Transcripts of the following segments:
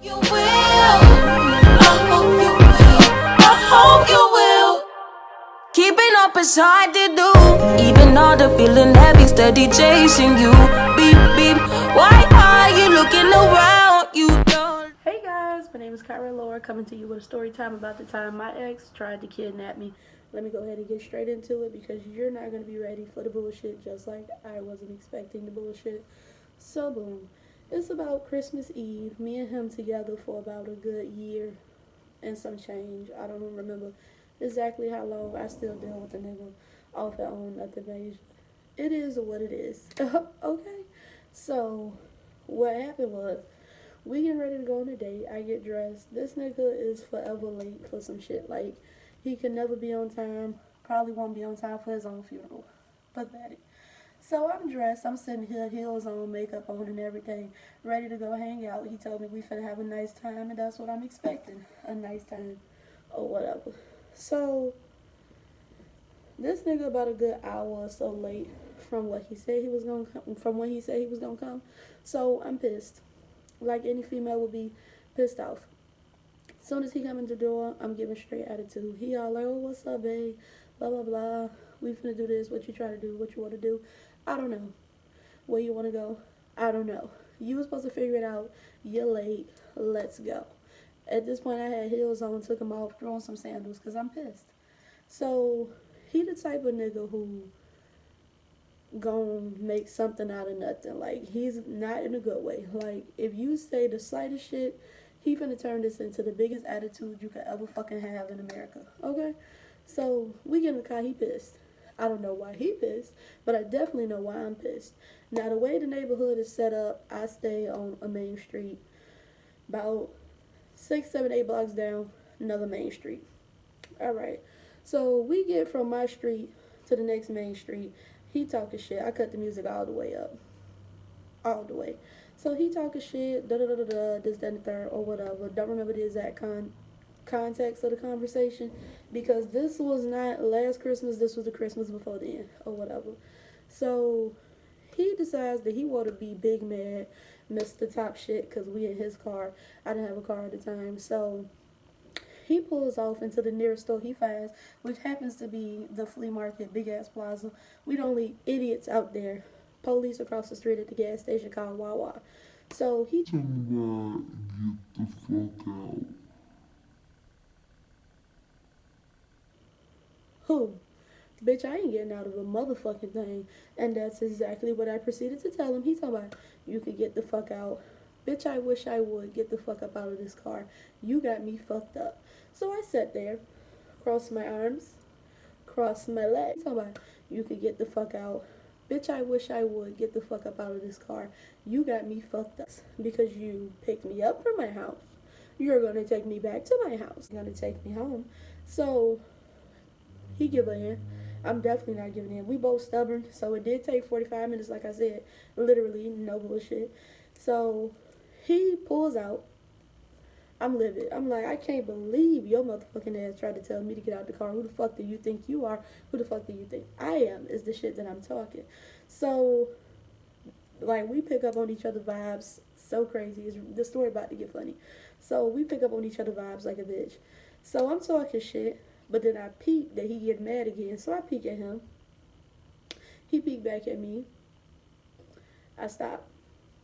You will. I hope you will. I hope you will. Keeping up is hard to do. Even all the feeling heavy, steady chasing you. Beep, beep. Why are you looking around? You don't. Hey guys, my name is Kyra Laura, coming to you with a story time about the time my ex tried to kidnap me. Let me go ahead and get straight into it because you're not going to be ready for the bullshit just like I wasn't expecting the bullshit. So boom. It's about Christmas Eve. Me and him together for about a good year and some change. I don't remember exactly how long. I still deal with the nigga off and on, nothing major. It is what it is. Okay? So, what happened was, we getting ready to go on a date. I get dressed. This nigga is forever late for some shit. Like, he can never be on time. Probably won't be on time for his own funeral. Pathetic. So I'm dressed. I'm sitting here, heels on, makeup on, and everything, ready to go hang out. He told me we finna have a nice time, and that's what I'm expecting. A nice time, or whatever. So this nigga about a good hour or so late from what he said he was gonna come. From when he said he was gonna come. So I'm pissed. Like any female would be pissed off. As soon as he come in the door, I'm giving straight attitude. He all like, oh, what's up, babe? Blah, blah, blah. We finna do this. What you try to do? What you want to do? I don't know. Where you want to go? I don't know. You was supposed to figure it out. You're late. Let's go. At this point, I had heels on, took them off, threw on some sandals because I'm pissed. So, he the type of nigga who gonna make something out of nothing. Like, he's not in a good way. Like, if you say the slightest shit, he finna turn this into the biggest attitude you could ever fucking have in America. Okay? So, we get in the car, he pissed. I don't know why he pissed, but I definitely know why I'm pissed. Now, the way the neighborhood is set up, I stay on a main street. About 6, 7, 8 blocks down, another main street. Alright. So, we get from my street to the next main street. He talking shit. I cut the music all the way up. All the way. So he talking shit, da da da da da, this, that, and the third, or whatever. Don't remember the exact context of the conversation because this was not last Christmas, this was the Christmas before then, or whatever. So he decides that he want to be big mad, Mr. Top Shit, because we in his car. I didn't have a car at the time. So he pulls off into the nearest store he finds, which happens to be the flea market, big ass plaza. We don't leave idiots out there. Police across the street at the gas station called Wawa. So he Somebody get the fuck out. who? Bitch, I ain't getting out of a motherfucking thing. And that's exactly what I proceeded to tell him. He talking about, you could get the fuck out. Bitch, I wish I would get the fuck up out of this car. You got me fucked up. So I sat there, crossed my arms, crossed my legs. He talking about, you could get the fuck out. Bitch, I wish I would get the fuck up out of this car. You got me fucked up because you picked me up from my house. You're going to take me back to my house. You're going to take me home. So he give in. I'm definitely not giving in. We both stubborn, so it did take 45 minutes, like I said. Literally, no bullshit. So he pulls out. I'm livid. I'm like, I can't believe your motherfucking ass tried to tell me to get out the car. Who the fuck do you think you are? Who the fuck do you think I am? Is the shit that I'm talking. So, like, we pick up on each other's vibes so crazy. The story about to get funny. So, we pick up on each other's vibes like a bitch. So, I'm talking shit, but then I peek that he get mad again. So, I peek at him. He peeked back at me. I stop.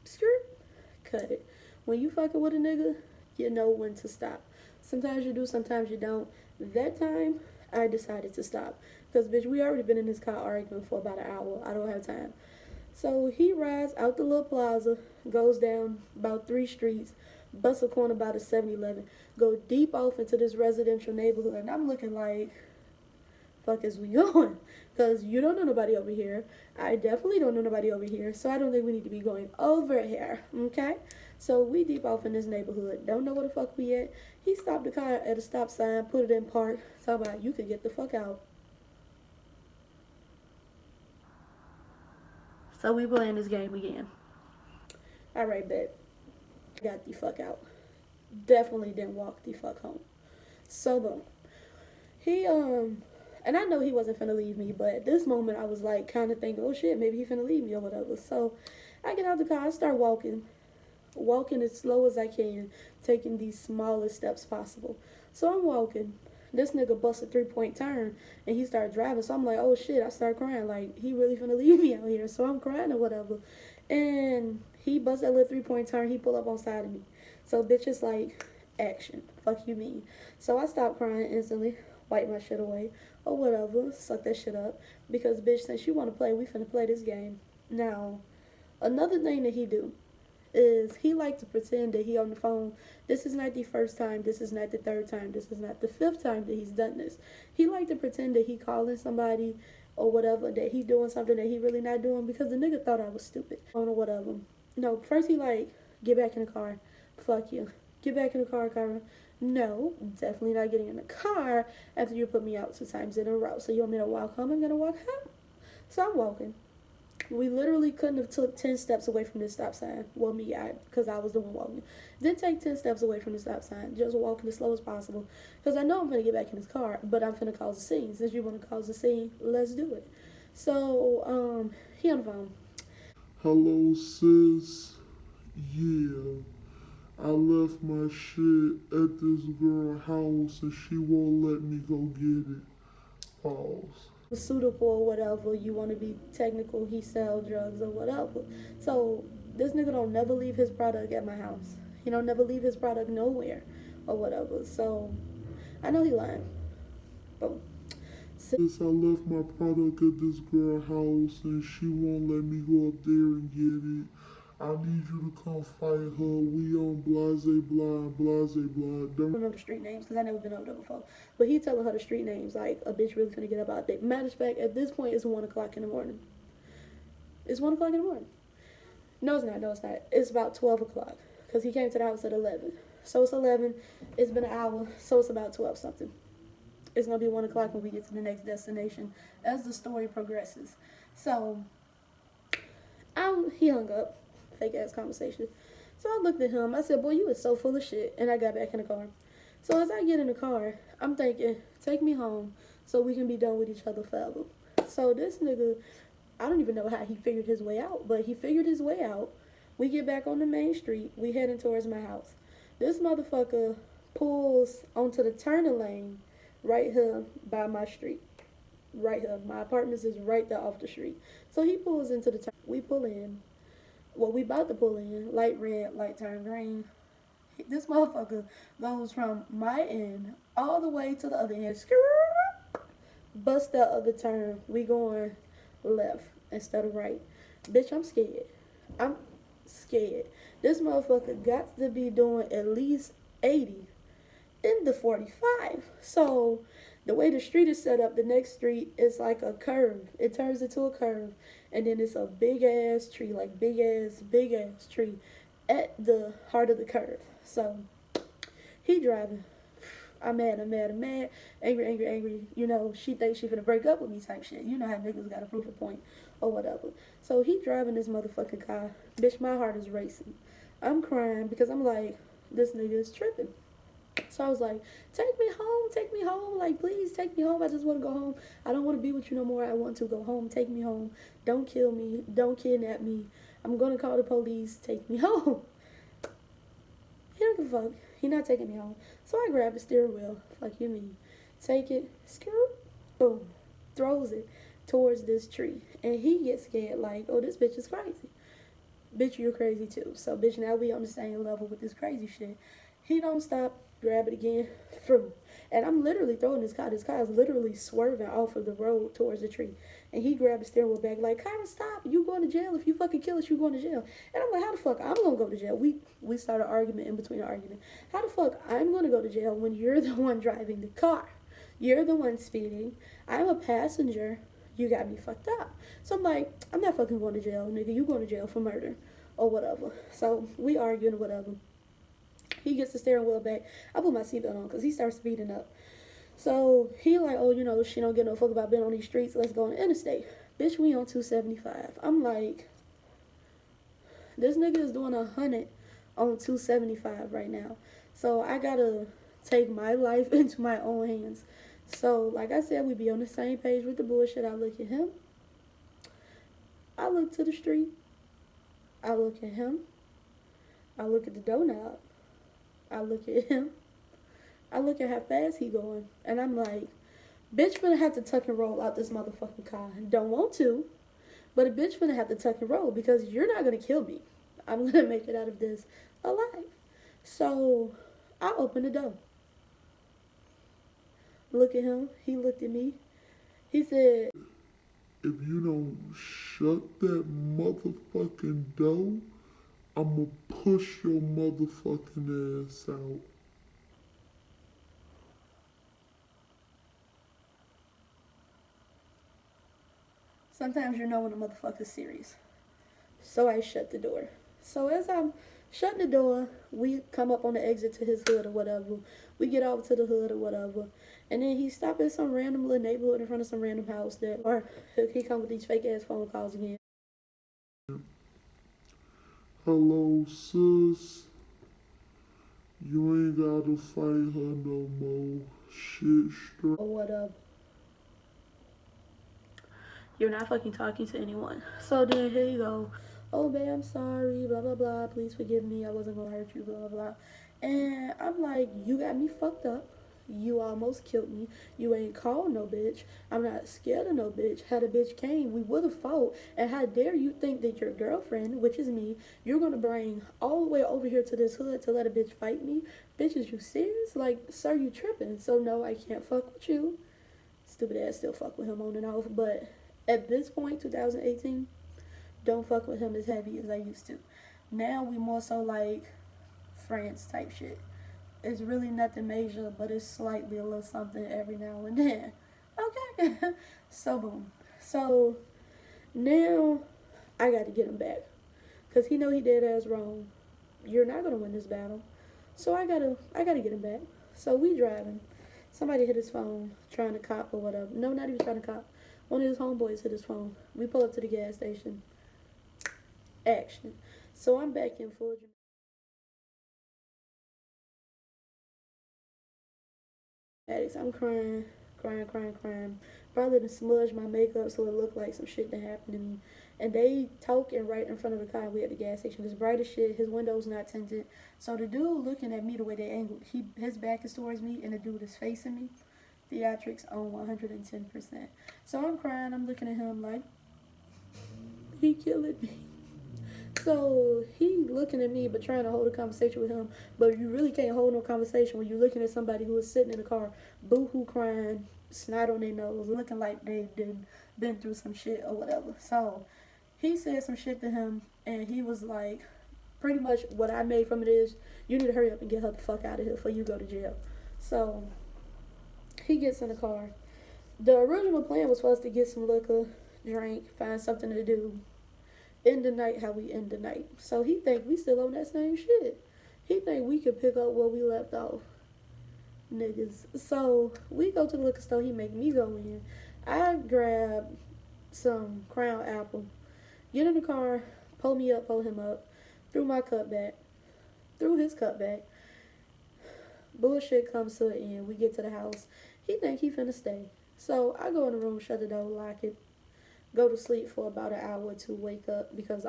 Skirt. Cut it. When you fucking with a nigga, you know when to stop. Sometimes you do, sometimes you don't. That time, I decided to stop. Because, bitch, we already been in this car arguing for about an hour. I don't have time. So he rides out the little plaza, goes down about 3 streets, busts a corner by the 7-Eleven, go deep off into this residential neighborhood. And I'm looking like, fuck is we going? Because you don't know nobody over here. I definitely don't know nobody over here. So I don't think we need to be going over here. Okay? So we deep off in this neighborhood. Don't know where the fuck we at. He stopped the car at a stop sign, put it in park. Talk about, you could get the fuck out. So we playing this game again. Alright, bet. Got the fuck out. Definitely didn't walk the fuck home. So boom. He and I know he wasn't finna leave me, but at this moment I was like kind of thinking, oh shit, maybe he finna leave me or whatever. So I get out the car, I start walking. walking as slow as I can, taking the smallest steps possible. So I'm walking. This nigga busts a 3-point turn and he started driving. So I'm like, oh shit, I start crying. Like, he really finna leave me out here. So I'm crying or whatever. And he busts that little 3-point turn. He pull up on side of me. So bitch is like, action. Fuck you mean. So I stopped crying instantly, wipe my shit away, or whatever, suck that shit up. Because bitch, since you wanna play, we finna play this game. Now, another thing that he do is he like to pretend that he on the phone. This is not the first time, this is not the third time, this is not the fifth time that he's done this. He like to pretend that he calling somebody or whatever, that he doing something that he really not doing because the nigga thought I was stupid or whatever. No, first he like, get back in the car. Fuck you. Get back in the car, Kyra. No, definitely not getting in the car after you put me out 2 times in a row. So you want me to walk home? I'm gonna walk home. So I'm walking. We literally couldn't have took 10 steps away from this stop sign. Well, me, because I was the one walking. Didn't take 10 steps away from the stop sign. Just walking as slow as possible. Because I know I'm going to get back in this car, but I'm going to cause a scene. Since you want to cause a scene, let's do it. So, he on the phone. Hello, sis. Yeah. I left my shit at this girl's house and she won't let me go get it. Pause. Suitable or whatever, you want to be technical, he sell drugs or whatever. So this nigga don't never leave his product at my house. He don't never leave his product nowhere or whatever. So I know he lying. Boom. Since I left my product at this girl's house and she won't let me go up there and get it, I need you to come fight her. We on blase blah, blase blah. I don't know the street names because I never been over there before. But he telling her the street names like a bitch really finna get up out there. Matter of fact, at this point, it's 1 o'clock in the morning. It's 1 o'clock in the morning. No, it's not. No, it's not. It's about 12 o'clock because he came to the house at 11. So it's 11. It's been an hour. So it's about 12 something. It's going to be 1 o'clock when we get to the next destination as the story progresses. So he hung up. Fake ass conversation. So I looked at him. I said, boy, you is so full of shit. And I got back in the car. So as I get in the car, I'm thinking, take me home so we can be done with each other forever. So this nigga, I don't even know how he figured his way out, but he figured his way out. We get back on the main street. We heading towards my house. This motherfucker pulls onto the turning lane right here by my street. Right here. My apartment is right there off the street. So he pulls into the turn. We pull in. Well, we about to pull in. Light red, light turn green. This motherfucker goes from my end all the way to the other end. Bust that other turn. We going left instead of right. Bitch, I'm scared. I'm scared. This motherfucker got to be doing at least 80 in the 45. So the way the street is set up, the next street is like a curve. It turns into a curve. And then it's a big ass tree, like big ass tree at the heart of the curve. So he driving. I'm mad. Angry. You know, she thinks she finna break up with me type shit. You know how niggas gotta prove a point or whatever. So he driving this motherfucking car. Bitch, my heart is racing. I'm crying because I'm like, this nigga is tripping. So I was like, take me home, like, please take me home. I just want to go home. I don't want to be with you no more. I want to go home. Take me home. Don't kill me. Don't kidnap me. I'm going to call the police. Take me home. He don't give a fuck. He not taking me home. So I grab the steering wheel. Fuck you mean. Take it. Skirt. Boom. Throws it towards this tree. And he gets scared like, oh, this bitch is crazy. Bitch, you're crazy too. So, bitch, now we on the same level with this crazy shit. He don't stop. Grab it again. And I'm literally throwing this car. This car is literally swerving off of the road towards the tree. And he grabbed the steering wheel back like, Kyra, stop. You going to jail. If you fucking kill us, you going to jail. And I'm like, how the fuck I'm going to go to jail? We started an argument in between the argument. How the fuck I'm going to go to jail when you're the one driving the car? You're the one speeding. I'm a passenger. You got me fucked up. So I'm like, I'm not fucking going to jail, nigga. You going to jail for murder or whatever. So we arguing or whatever. He gets the steering wheel back. I put my seatbelt on because he starts speeding up. So he like, oh, you know, she don't get no fuck about being on these streets. Let's go on the interstate. Bitch, we on 275. I'm like, this nigga is doing 100 on 275 right now. So I gotta take my life into my own hands. So like I said, we be on the same page with the bullshit. I look at him. I look to the street. I look at him. I look at the doorknob. I look at him. I look at how fast he going. And I'm like, bitch finna have to tuck and roll out this motherfucking car. Don't want to, but a bitch finna have to tuck and roll because you're not gonna kill me. I'm gonna make it out of this alive. So I open the door. Look at him. He looked at me. He said, if you don't shut that motherfucking door, I'ma push your motherfucking ass out. sometimes you know when a motherfucker's serious. So I shut the door. So as I'm shutting the door, we come up on the exit to his hood or whatever. We get over to the hood or whatever. And then he stopped at some random little neighborhood in front of some random house that, or he come with these fake ass phone calls again. Hello, sis. You ain't gotta fight her no more. Shit straight. Or whatever. You're not fucking talking to anyone. So then here you go. Oh, babe, I'm sorry, blah, blah, blah. Please forgive me. I wasn't gonna hurt you, blah, blah, blah. And I'm like, you got me fucked up. You almost killed me. You ain't called no bitch. I'm not scared of no bitch. Had a bitch came, we would have fought. And how dare you think that your girlfriend, which is me, you're gonna bring all the way over here to this hood to let a bitch fight me? Bitch, is you serious? Like, sir, you tripping. So no, I can't fuck with you. Stupid ass still fuck with him on and off. But at this point, 2018, don't fuck with him as heavy as I used to. Now we more so like friends type shit. It's really nothing major, but it's slightly a little something every now and then. Okay. So boom. So now I got to get him back. Because he know he did as wrong. You're not going to win this battle. So I gotta get him back. So we driving. Somebody hit his phone trying to cop or whatever. No, not even trying to cop. One of his homeboys hit his phone. We pull up to the gas station. Action. So I'm back in full dramatics. I'm crying. Probably to smudge my makeup so it looked like some shit that happened to me. And they talking right in front of the car. We at the gas station. It's bright as shit. His window's not tinted. So the dude looking at me the way they angled, his back is towards me, and the dude is facing me. Theatrics on 110%. So I'm crying. I'm looking at him like, he killing me. So he looking at me but trying to hold a conversation with him. But you really can't hold no conversation when you're looking at somebody who is sitting in the car, boo-hoo crying, snot on their nose, looking like they've been through some shit or whatever. So he said some shit to him, and he was like, pretty much what I made from it is, you need to hurry up and get her the fuck out of here before you go to jail. So he gets in the car. The original plan was for us to get some liquor, drink, find something to do, end the night how we end the night. So he think we still on that same shit. He think we could pick up where we left off. Niggas. So we go to the liquor store. He make me go in. I grab some Crown Apple, get in the car, pull me up, pull him up, threw my cup back, threw his cup back. Bullshit comes to an end. We get to the house. He think he finna stay. So I go in the room, shut the door, lock it, go to sleep for about an hour or two, wake up because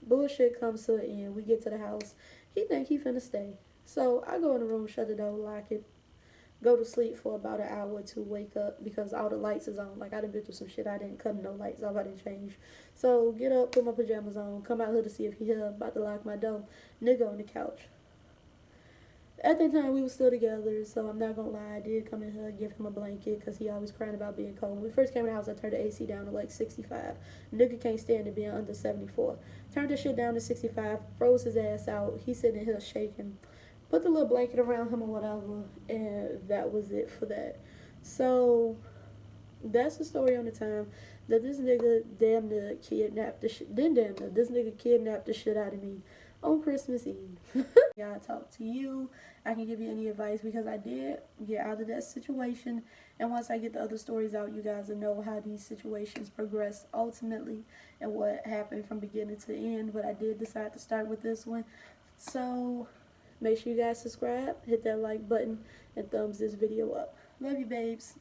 bullshit comes to an end. We get to the house. He think he finna stay. So I go in the room, shut the door, lock it, go to sleep for about an hour or two, wake up because all the lights is on. Like I done been through some shit. I didn't cut no lights off. I didn't change. So get up, put my pajamas on, come out here to see if he here, about to lock my door. Nigga on the couch. At that time, we were still together, so I'm not gonna lie. I did come in here, give him a blanket, because he always crying about being cold. When we first came in the house, I turned the AC down to like 65. Nigga can't stand it being under 74. Turned the shit down to 65, froze his ass out. He's sitting here shaking. Put the little blanket around him or whatever, and that was it for that. So, that's the story on the time that this nigga damn near kidnapped the shit. This nigga kidnapped the shit out of me on Christmas Eve. I talk to you. I can give you any advice because I did get out of that situation. And once I get the other stories out, you guys will know how these situations progress ultimately and what happened from beginning to end. But I did decide to start with this one. So make sure you guys subscribe, hit that like button, and thumbs this video up. Love you, babes.